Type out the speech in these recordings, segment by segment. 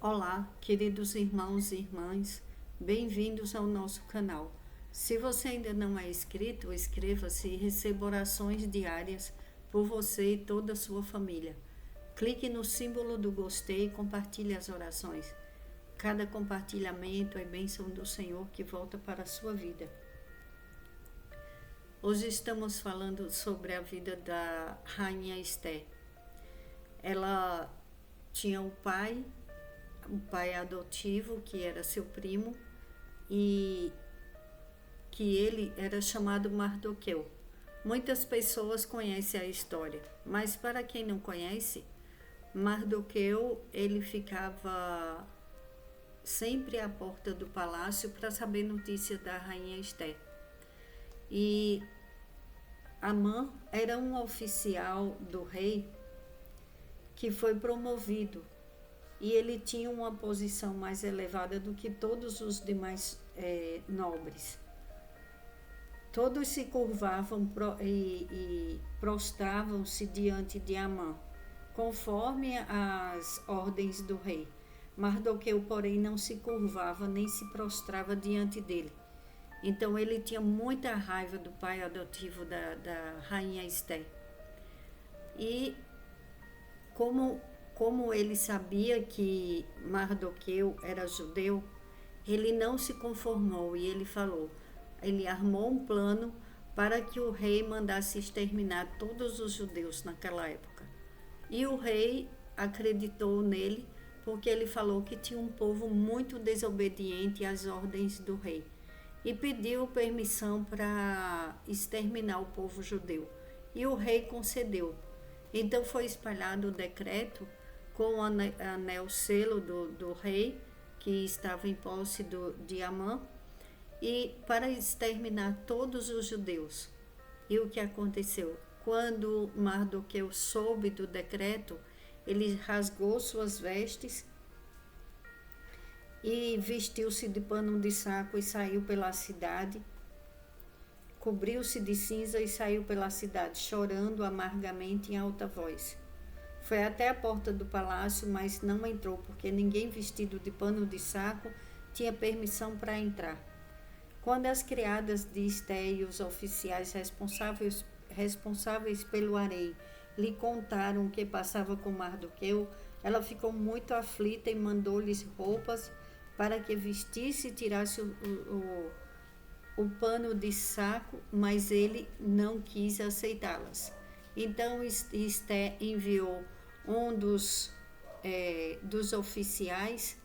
Olá, queridos irmãos e irmãs, bem-vindos ao nosso canal. Se você ainda não é inscrito, inscreva-se e receba orações diárias por você e toda a sua família. Clique no símbolo do gostei e compartilhe as orações. Cada compartilhamento é bênção do Senhor que volta para a sua vida. Hoje estamos falando sobre a vida da Rainha Esther. Ela tinha um pai adotivo, que era seu primo, e que ele era chamado Mardoqueu. Muitas pessoas conhecem a história, mas para quem não conhece, Mardoqueu, ele ficava sempre à porta do palácio para saber notícia da rainha Esther. E Amã era um oficial do rei que foi promovido, e ele tinha uma posição mais elevada do que todos os demais nobres. Todos se curvavam e prostravam-se diante de Amã, conforme as ordens do rei. Mardoqueu, porém, não se curvava nem se prostrava diante dele. Então ele tinha muita raiva do pai adotivo da rainha Esther. E como ele sabia que Mardoqueu era judeu, ele não se conformou e ele armou um plano para que o rei mandasse exterminar todos os judeus naquela época. E o rei acreditou nele porque ele falou que tinha um povo muito desobediente às ordens do rei e pediu permissão para exterminar o povo judeu. E o rei concedeu. Então foi espalhado o decreto com o anel selo do rei, que estava em posse de Amã, e para exterminar todos os judeus. E o que aconteceu? Quando Mardoqueu soube do decreto, ele rasgou suas vestes e vestiu-se de pano de saco e saiu pela cidade, cobriu-se de cinza e saiu pela cidade, chorando amargamente em alta voz. Foi até a porta do palácio, mas não entrou, porque ninguém vestido de pano de saco tinha permissão para entrar. Quando as criadas de Esther e os oficiais responsáveis pelo harém lhe contaram o que passava com Mardoqueu, ela ficou muito aflita e mandou-lhes roupas para que vestisse e tirasse o pano de saco, mas ele não quis aceitá-las. Então Esther enviou um dos oficiais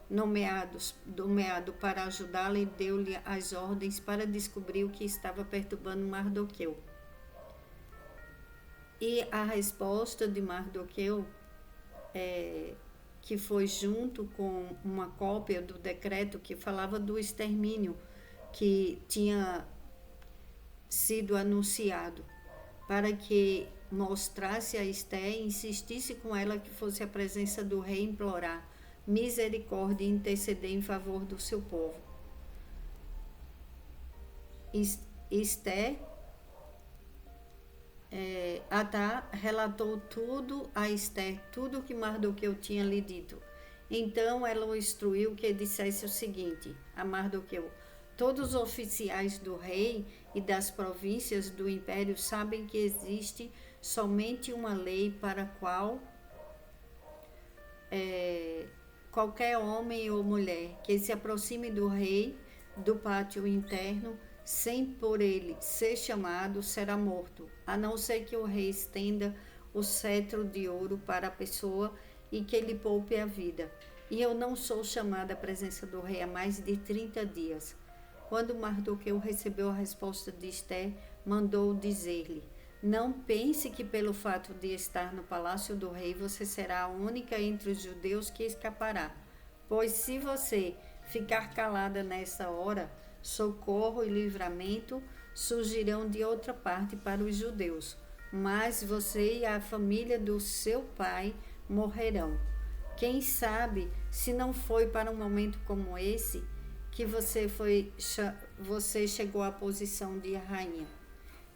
nomeado para ajudá-la e deu-lhe as ordens para descobrir o que estava perturbando Mardoqueu. E a resposta de Mardoqueu, que foi junto com uma cópia do decreto que falava do extermínio que tinha sido anunciado, para que mostrasse a Esther e insistisse com ela que fosse à presença do rei implorar misericórdia e interceder em favor do seu povo. Esther Atá relatou tudo a Esther, tudo o que Mardoqueu tinha lhe dito. Então ela o instruiu que dissesse o seguinte a Mardoqueu: todos os oficiais do rei e das províncias do império sabem que existe somente uma lei para a qual qualquer homem ou mulher que se aproxime do rei do pátio interno sem por ele ser chamado será morto, a não ser que o rei estenda o cetro de ouro para a pessoa e que lhe poupe a vida. E eu não sou chamada à presença do rei há mais de 30 dias. Quando Mardoqueu recebeu a resposta de Esther, mandou dizer-lhe: não pense que pelo fato de estar no palácio do rei você será a única entre os judeus que escapará. Pois se você ficar calada nessa hora, socorro e livramento surgirão de outra parte para os judeus, mas você e a família do seu pai morrerão. Quem sabe se não foi para um momento como esse que você chegou à posição de rainha.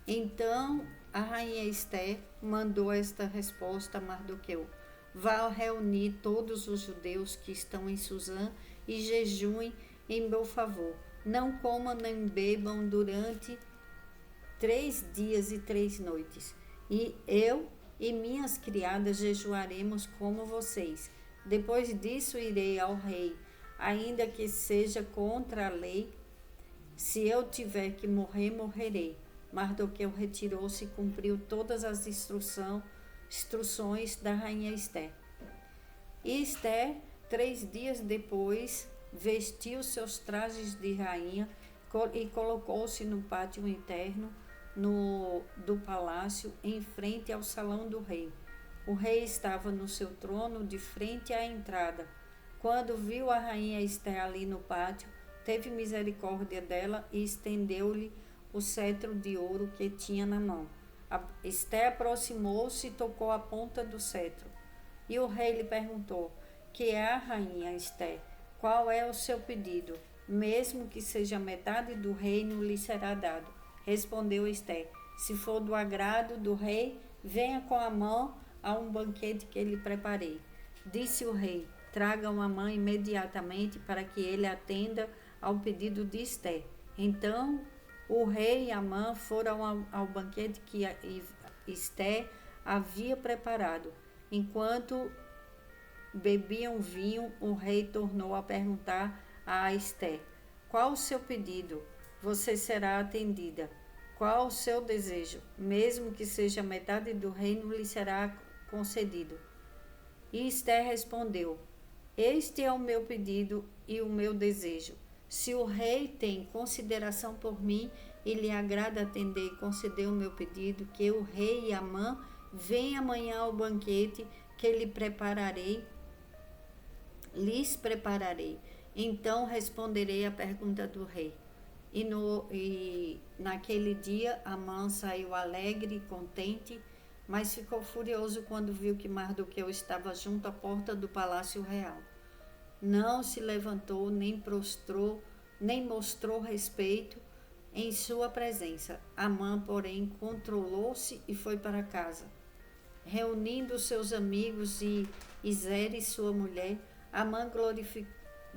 Então a rainha Esther mandou esta resposta a Mardoqueu: Vá reunir todos os judeus que estão em Suzã e jejuem em meu favor. Não comam nem bebam durante 3 dias e 3 noites. E eu e minhas criadas jejuaremos como vocês. Depois disso irei ao rei, ainda que seja contra a lei. Se eu tiver que morrer, morrerei. Mardoqueu retirou-se e cumpriu todas as instruções da rainha Ester. E Ester, 3 dias depois, vestiu seus trajes de rainha e colocou-se no pátio interno do palácio, em frente ao salão do rei. O rei estava no seu trono, de frente à entrada. Quando viu a rainha Ester ali no pátio, teve misericórdia dela e estendeu-lhe o cetro de ouro que tinha na mão. Ester aproximou-se e tocou a ponta do cetro. E o rei lhe perguntou: que é a rainha Ester? Qual é o seu pedido? Mesmo que seja metade do reino, lhe será dado. Respondeu Ester: se for do agrado do rei, venha com a mão a um banquete que lhe preparei. Disse o rei: tragam Amã imediatamente para que ele atenda ao pedido de Ester. Então o rei e Amã foram ao banquete que Ester havia preparado. Enquanto bebiam vinho, o rei tornou a perguntar a Ester: qual o seu pedido? Você será atendida. Qual o seu desejo? Mesmo que seja metade do reino, lhe será concedido. E Ester respondeu: este é o meu pedido e o meu desejo. Se o rei tem consideração por mim e lhe agrada atender e conceder o meu pedido, que o rei e Amã venham amanhã ao banquete que lhes prepararei. Então responderei à pergunta do rei. E naquele dia Amã saiu alegre e contente, mas ficou furioso quando viu que Mardoqueu estava junto à porta do palácio real. Não se levantou, nem prostrou, nem mostrou respeito em sua presença. Amã, porém, controlou-se e foi para casa. Reunindo seus amigos e Zeres, sua mulher, Amã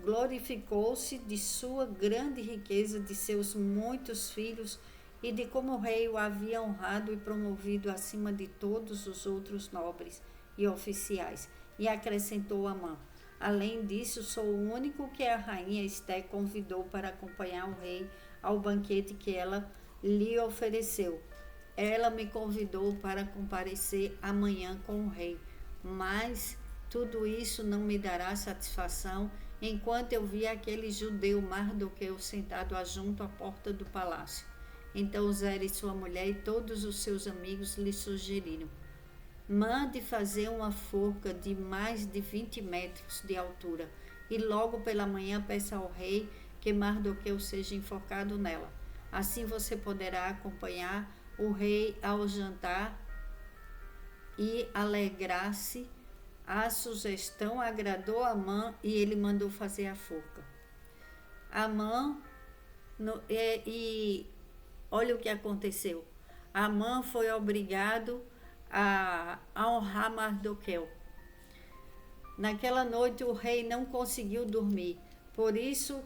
glorificou-se de sua grande riqueza, de seus muitos filhos e de como o rei o havia honrado e promovido acima de todos os outros nobres e oficiais. E acrescentou Amã: além disso, sou o único que a rainha Ester convidou para acompanhar o rei ao banquete que ela lhe ofereceu. Ela me convidou para comparecer amanhã com o rei, mas tudo isso não me dará satisfação enquanto eu vi aquele judeu Mardoqueu sentado junto à porta do palácio. Então Zeres, sua mulher, e todos os seus amigos lhe sugeriram: mande fazer uma forca de mais de 20 metros de altura, e logo pela manhã peça ao rei que Mardoqueu seja enforcado nela. Assim você poderá acompanhar o rei ao jantar e alegrar-se. A sugestão agradou a Amã e ele mandou fazer a forca. Amã, e olha o que aconteceu. Amã foi obrigado a honrar Mardoqueu. Naquela noite o rei não conseguiu dormir, por isso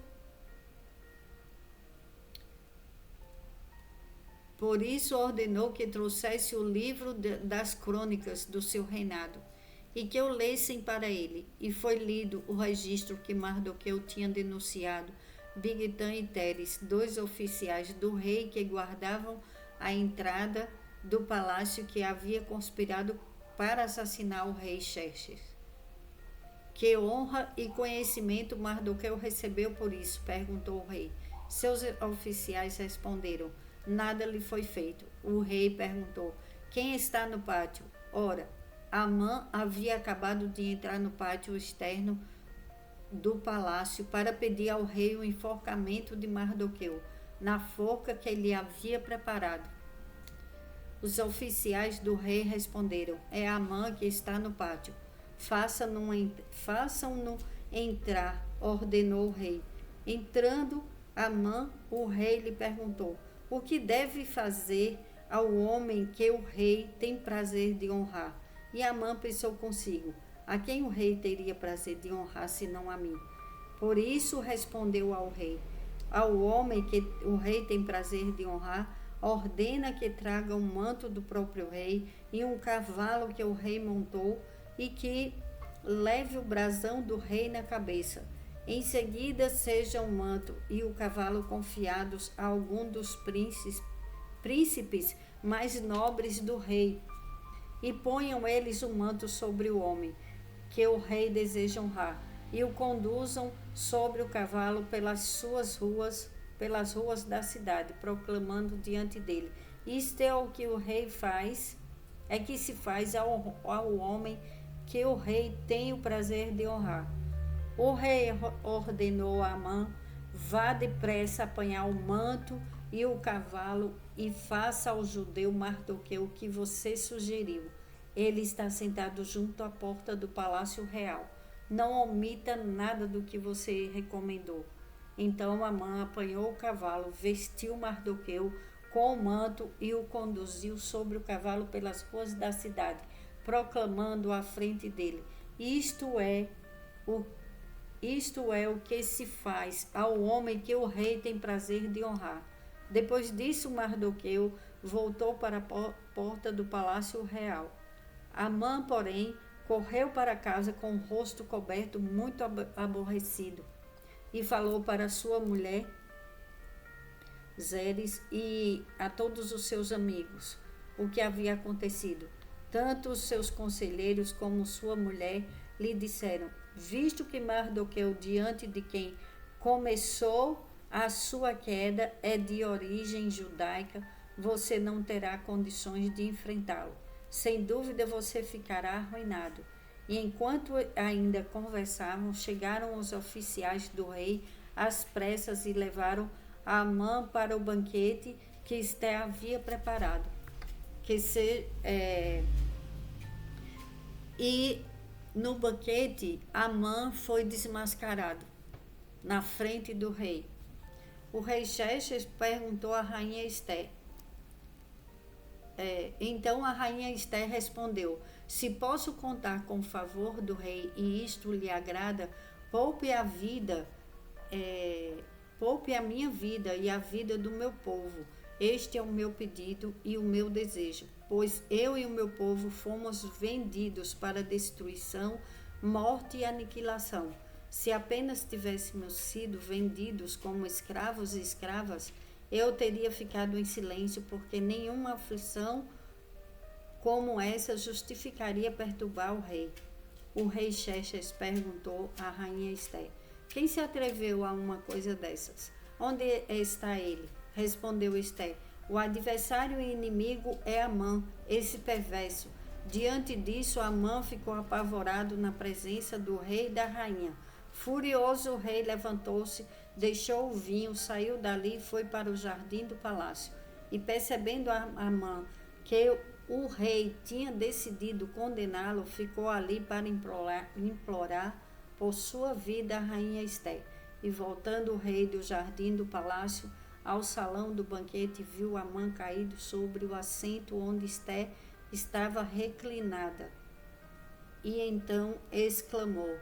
ordenou que trouxesse o livro das crônicas do seu reinado e que o lessem para ele. E foi lido o registro que Mardoqueu tinha denunciado Bigtã e Teres, 2 oficiais do rei que guardavam a entrada do palácio, que havia conspirado para assassinar o rei Xerxes. Que honra e conhecimento Mardoqueu recebeu por isso? Perguntou o rei. Seus oficiais responderam: nada lhe foi feito. O rei perguntou: quem está no pátio? Ora, Amã havia acabado de entrar no pátio externo do palácio para pedir ao rei o enforcamento de Mardoqueu, na forca que ele havia preparado. Os oficiais do rei responderam: é Amã que está no pátio. Façam-no entrar, ordenou o rei. Entrando Amã, o rei lhe perguntou: o que deve fazer ao homem que o rei tem prazer de honrar? E Amã pensou consigo: A quem o rei teria prazer de honrar, senão a mim? Por isso respondeu ao rei: ao homem que o rei tem prazer de honrar, ordena que traga um manto do próprio rei e um cavalo que o rei montou, e que leve o brasão do rei na cabeça. Em seguida, seja o manto e o cavalo confiados a algum dos príncipes mais nobres do rei, e ponham eles o manto sobre o homem que o rei deseja honrar, e o conduzam sobre o cavalo pelas ruas da cidade, proclamando diante dele: isto é o que o rei faz, é que se faz ao homem que o rei tem o prazer de honrar. O rei ordenou a Amã: vá depressa apanhar o manto e o cavalo e faça ao judeu Mardoqueu o que você sugeriu. Ele está sentado junto à porta do palácio real. Não omita nada do que você recomendou. Então Amã apanhou o cavalo, vestiu Mardoqueu com o manto e o conduziu sobre o cavalo pelas ruas da cidade, proclamando à frente dele: Isto é o que se faz ao homem que o rei tem prazer de honrar. Depois disso, Mardoqueu voltou para a porta do palácio real. Amã, porém, correu para casa com o rosto coberto, muito aborrecido, e falou para sua mulher Zeres e a todos os seus amigos o que havia acontecido. Tanto os seus conselheiros como sua mulher lhe disseram: visto que Mardoqueu, diante de quem começou a sua queda, é de origem judaica, você não terá condições de enfrentá-lo. Sem dúvida você ficará arruinado. E enquanto ainda conversavam, chegaram os oficiais do rei às pressas e levaram Amã para o banquete que Esté havia preparado. E no banquete, Amã foi desmascarado na frente do rei. O rei Xerxes perguntou à rainha Esté. Então a rainha Esté respondeu: se posso contar com o favor do rei e isto lhe agrada, poupe a minha vida e a vida do meu povo. Este é o meu pedido e o meu desejo, pois eu e o meu povo fomos vendidos para destruição, morte e aniquilação. Se apenas tivéssemos sido vendidos como escravos e escravas, eu teria ficado em silêncio, porque nenhuma aflição como essa justificaria perturbar o rei. O rei Xerxes perguntou à rainha Esté: quem se atreveu a uma coisa dessas? Onde está ele? Respondeu Esté: o adversário e inimigo é Amã, esse perverso. Diante disso, Amã ficou apavorado na presença do rei e da rainha. Furioso, o rei levantou-se, deixou o vinho, saiu dali e foi para o jardim do palácio. E percebendo Amã que o rei tinha decidido condená-lo, ficou ali para implorar por sua vida a rainha Esté. E voltando o rei do jardim do palácio ao salão do banquete, viu Amã caído sobre o assento onde Esté estava reclinada. E então exclamou: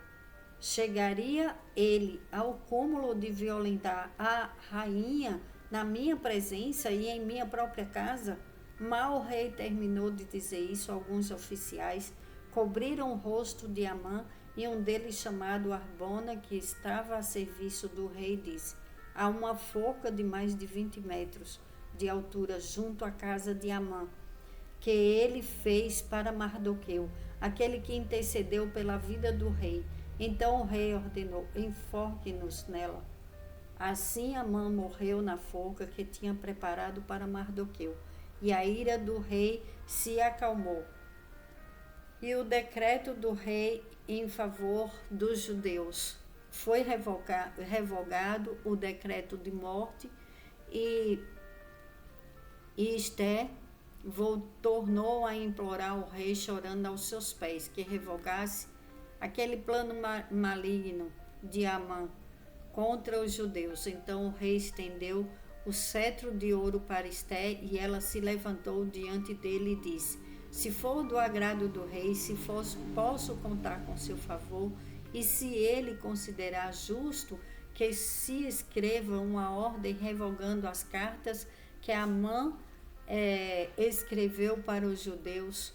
chegaria ele ao cúmulo de violentar a rainha na minha presença e em minha própria casa? Mal o rei terminou de dizer isso, alguns oficiais cobriram o rosto de Amã, e um deles, chamado Arbona, que estava a serviço do rei, disse: há uma forca de mais de 20 metros de altura junto à casa de Amã, que ele fez para Mardoqueu, aquele que intercedeu pela vida do rei. Então o rei ordenou: enforque-nos nela. Assim Amã morreu na forca que tinha preparado para Mardoqueu, e a ira do rei se acalmou. E o decreto do rei em favor dos judeus foi revogado, o decreto de morte, e Esté tornou a implorar ao rei, chorando aos seus pés, que revogasse aquele plano maligno de Amã contra os judeus. Então o rei estendeu o cetro de ouro para Esté, e ela se levantou diante dele e disse: Se for do agrado do rei, se posso contar com seu favor, e se ele considerar justo que se escreva uma ordem revogando as cartas que Amã escreveu para os judeus,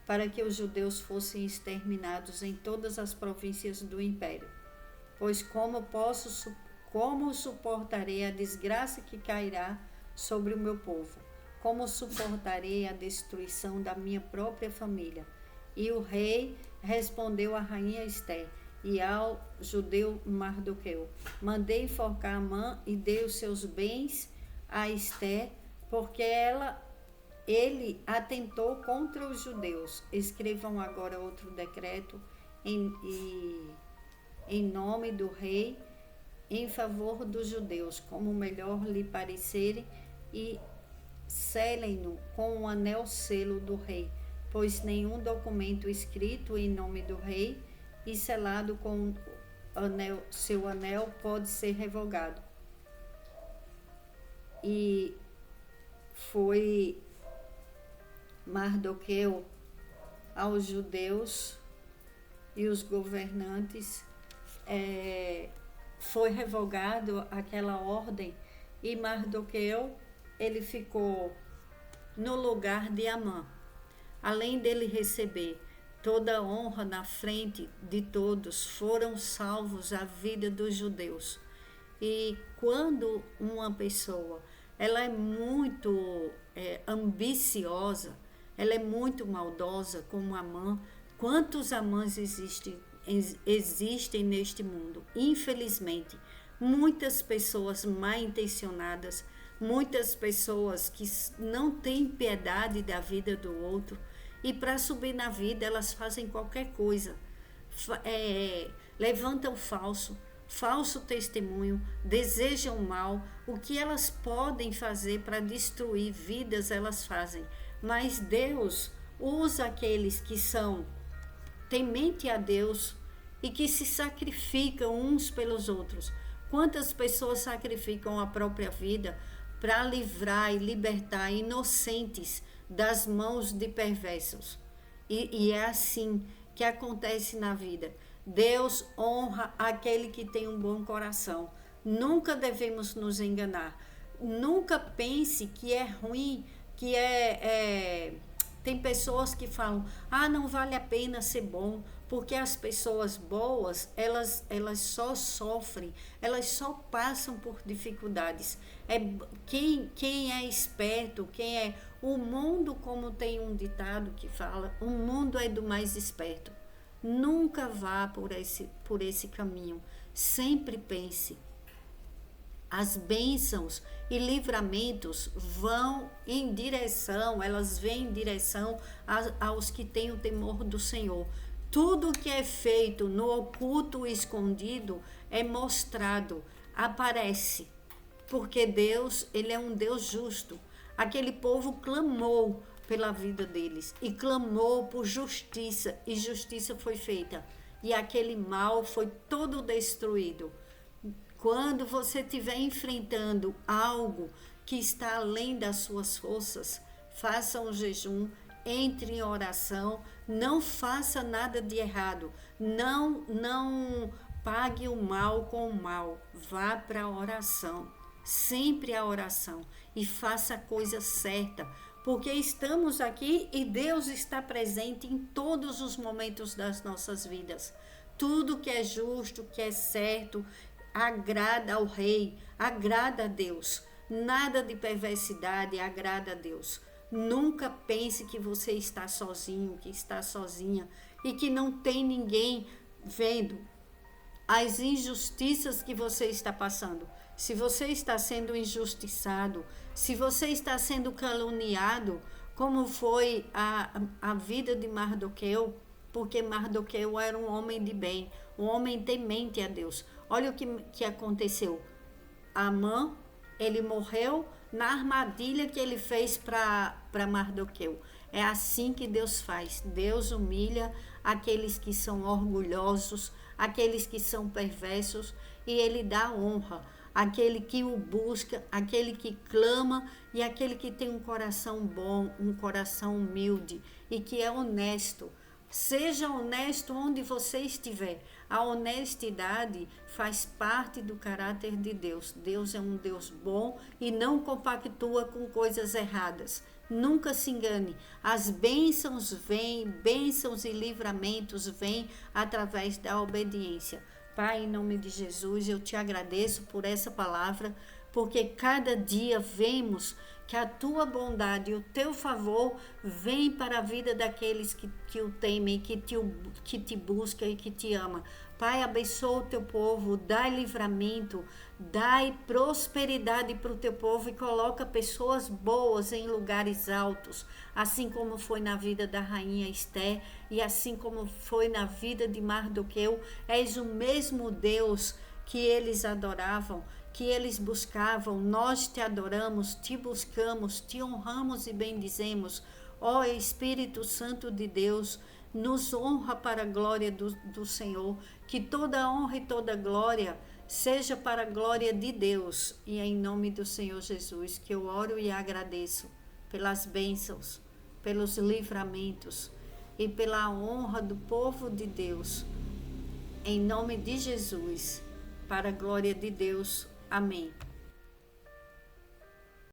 para que os judeus fossem exterminados em todas as províncias do império. Pois como suportarei a desgraça que cairá sobre o meu povo? Como suportarei a destruição da minha própria família? E o rei respondeu à rainha Ester e ao judeu Mardoqueu: mandei enforcar Amã e dei os seus bens a Ester, porque ele atentou contra os judeus. Escrevam agora outro decreto em nome do rei em favor dos judeus, como melhor lhe parecerem, e selem-no com o anel selo do rei, pois nenhum documento escrito em nome do rei e selado com seu anel pode ser revogado. E foi Mardoqueu aos judeus e os governantes, foi revogado aquela ordem, e Mardoqueu ele ficou no lugar de Amã. Além dele receber toda a honra na frente de todos, foram salvos a vida dos judeus. E quando uma pessoa ela é muito ambiciosa, ela é muito maldosa, como Amã, quantos Amãs existem neste mundo? Infelizmente, muitas pessoas mal intencionadas, muitas pessoas que não têm piedade da vida do outro, e para subir na vida elas fazem qualquer coisa, levantam falso testemunho, desejam mal. O que elas podem fazer para destruir vidas, elas fazem. Mas Deus usa aqueles que são temente a Deus e que se sacrificam uns pelos outros. Quantas pessoas sacrificam a própria vida para livrar e libertar inocentes das mãos de perversos? E é assim que acontece na vida. Deus honra aquele que tem um bom coração. Nunca devemos nos enganar. Nunca pense que é ruim, que tem pessoas que falam: não vale a pena ser bom, porque as pessoas boas, elas só sofrem, elas só passam por dificuldades. Quem é esperto, o mundo, como tem um ditado que fala, o mundo é do mais esperto. Nunca vá por esse caminho. Sempre pense. As bênçãos e livramentos elas vêm em direção aos que têm o temor do Senhor. Tudo que é feito no oculto e escondido é mostrado, aparece, porque Deus, ele é um Deus justo. Aquele povo clamou pela vida deles e clamou por justiça, e justiça foi feita, e aquele mal foi todo destruído. Quando você estiver enfrentando algo que está além das suas forças, faça um jejum, entre em oração, não faça nada de errado, não pague o mal com o mal, vá para a oração, sempre a oração, e faça a coisa certa, porque estamos aqui e Deus está presente em todos os momentos das nossas vidas. Tudo que é justo, que é certo, agrada ao Rei, agrada a Deus. Nada de perversidade agrada a Deus. Nunca pense que você está sozinho, que está sozinha e que não tem ninguém vendo as injustiças que você está passando. Se você está sendo injustiçado, se você está sendo caluniado, como foi a vida de Mardoqueu, porque Mardoqueu era um homem de bem, um homem temente a Deus. Olha o que aconteceu. Amã, ele morreu na armadilha que ele fez para Mardoqueu. É assim que Deus faz. Deus humilha aqueles que são orgulhosos, aqueles que são perversos, e ele dá honra aquele que o busca, aquele que clama e aquele que tem um coração bom, um coração humilde e que é honesto. Seja honesto onde você estiver. A honestidade faz parte do caráter de Deus. Deus é um Deus bom e não compactua com coisas erradas. Nunca se engane. As bênçãos vêm, bênçãos e livramentos vêm através da obediência. Pai, em nome de Jesus, eu te agradeço por essa palavra, porque cada dia vemos que a tua bondade e o teu favor vem para a vida daqueles que o temem, que te buscam e que te amam. Pai, abençoa o teu povo, dai livramento, dai prosperidade para o teu povo e coloca pessoas boas em lugares altos, assim como foi na vida da rainha Esther e assim como foi na vida de Mardoqueu. És o mesmo Deus que eles adoravam, que eles buscavam. Nós te adoramos, te buscamos, te honramos e bendizemos. Ó Espírito Santo de Deus, nos honra para a glória do Senhor, que toda honra e toda glória seja para a glória de Deus. E é em nome do Senhor Jesus que eu oro e agradeço pelas bênçãos, pelos livramentos e pela honra do povo de Deus. Em nome de Jesus, para a glória de Deus. Amém.